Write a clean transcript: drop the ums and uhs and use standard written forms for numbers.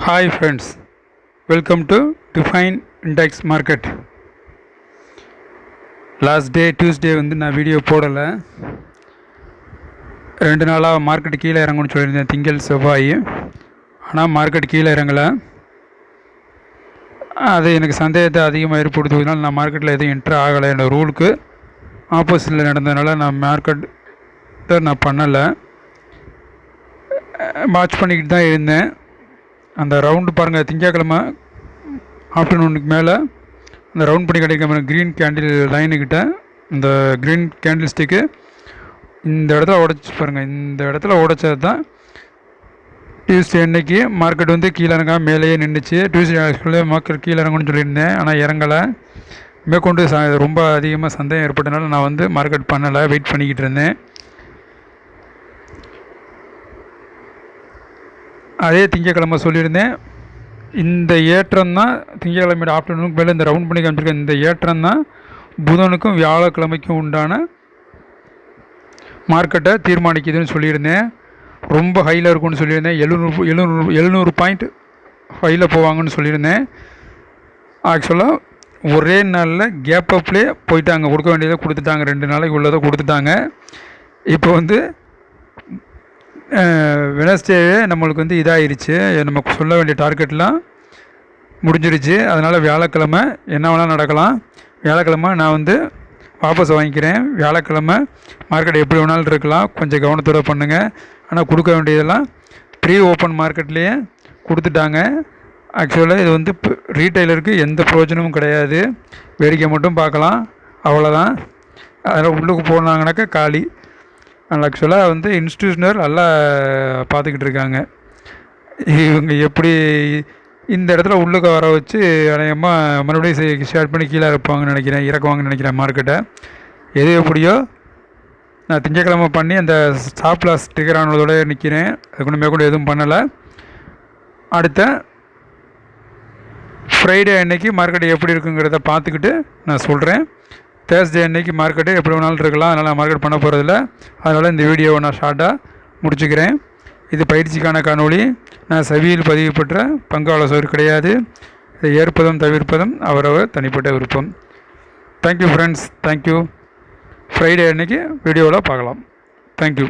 Hi friends, welcome to Define Index Market. Last day Tuesday நான் video போடலை. 2 நாளாக market கீழே இறங்குன்னு சொல்லியிருந்தேன், திங்கள் செவ்வாய். ஆனால் மார்க்கெட் கீழே இறங்கலை. அது எனக்கு சந்தேகத்தை அதிகமாக ஏற்படுத்துவதனால நான் மார்க்கெட்டில் எதுவும் என்ட்ரு ஆகலை. என்னோடய ரூலுக்கு ஆப்போசிட்டில் நடந்ததுனால நான் மார்க்கெட்டை நான் பண்ணலை, வாட்ச் பண்ணிக்கிட்டு தான் இருந்தேன். அந்த ரவுண்டு பாருங்கள், திங்கக்கிழமை ஆஃப்டர்நூனுக்கு மேலே அந்த ரவுண்ட் பண்ணி கிடைக்கிற க்ரீன் கேண்டில் லைனுக்கிட்ட இந்த க்ரீன் கேண்டில் ஸ்டிக்கு இந்த இடத்துல உடச்சி பாருங்கள். இந்த இடத்துல உடைச்சது தான் டியூஸ்டே அன்னைக்கு மார்க்கெட் கீழே இறங்காமல் மேலேயே நின்றுச்சு. டியூஸ்டே மார்க்கெட் கீழே இறங்குன்னு சொல்லியிருந்தேன், ஆனால் இறங்கலை. மேற்கொண்டு ரொம்ப அதிகமாக சந்தேகம் ஏற்பட்டனால நான் மார்க்கெட் பண்ணலை, வெயிட் பண்ணிக்கிட்டு இருந்தேன். அதே திங்கக்கிழமை சொல்லியிருந்தேன், இந்த ஏற்றம் தான் திங்கக்கிழமையோட ஆஃப்டர்நூனுக்கு மேலே இந்த ரவுண்ட் பண்ணி காமிச்சிருக்கேன். இந்த ஏற்றம் தான் புதனுக்கும் வியாழக்கிழமைக்கும் உண்டான மார்க்கெட்டை தீர்மானிக்குதுன்னு சொல்லியிருந்தேன். ரொம்ப ஹையில் இருக்கும்னு சொல்லியிருந்தேன். 700 பாயிண்ட் ஹையில் போவாங்கன்னு சொல்லியிருந்தேன். ஆக்சுவலாக ஒரே நாளில் கேப் அப்லேயே போயிட்டாங்க. கொடுக்க வேண்டியதை கொடுத்துட்டாங்க, 2 நாளைக்கு உள்ளதை கொடுத்துட்டாங்க. இப்போ வெனஸ்டேவே நம்மளுக்கு இதாகிருச்சு. நமக்கு சொல்ல வேண்டிய டார்கெட்லாம் முடிஞ்சிருச்சு. அதனால் வியாழக்கிழமை என்ன வேணால் நடக்கலாம். வியாழக்கிழமை நான் வாபஸ் வாங்கிக்கிறேன். வியாழக்கிழமை மார்க்கெட் எப்படி வேணாலும் இருக்கலாம், கொஞ்சம் கவனத்தோடு பண்ணுங்கள். ஆனால் கொடுக்க வேண்டியதெல்லாம் ப்ரீ ஓப்பன் மார்க்கெட்லேயே கொடுத்துட்டாங்க. ஆக்சுவலாக இது ரீட்டைலருக்கு எந்த பிரயோஜனமும் கிடையாது, வேடிக்கை மட்டும் பார்க்கலாம், அவ்வளோதான். அதில் உள்ளுக்கு போனாங்கனாக்கா காலி. ஆக்சுவலாக இன்ஸ்டியூஷனர் நல்லா பார்த்துக்கிட்டு இருக்காங்க. இவங்க எப்படி இந்த இடத்துல உள்ளுக்க வர வச்சு அநேகமாக மறுபடியும் ஷேர் பண்ணி கீழே இறக்குவாங்கன்னு நினைக்கிறேன் மார்க்கெட்டை. எது எப்படியோ நான் திங்கக்கிழமை பண்ணி அந்த ஸ்டாப் லாஸ் ஸ்டிக்கர் ஆனதோட நிற்கிறேன். அதுக்கு மேற்கொண்டு எதுவும் பண்ணலை. அடுத்த ஃப்ரைடே அன்னைக்கு மார்க்கெட் எப்படி இருக்குங்கிறத பார்த்துக்கிட்டு நான் சொல்கிறேன். தேர்ஸ்டே அன்னைக்கு மார்க்கெட்டு எப்படி வேணாலும் இருக்கலாம், அதனால் நான் மார்க்கெட் பண்ண போகிறதில்ல. அதனால் இந்த வீடியோவை நான் ஷார்ட்டாக முடிச்சுக்கிறேன். இது பயிற்சிக்கான காணொளி. நான் செவியில் பதிவு பெற்ற பங்காளர் கிடையாது. இதை ஏற்பதும் தவிர்ப்பதும் அவரவர் தனிப்பட்ட விருப்பம். Thank you friends, thank you. ஃப்ரைடே அன்னைக்கு வீடியோவில் பார்க்கலாம். தேங்க்யூ.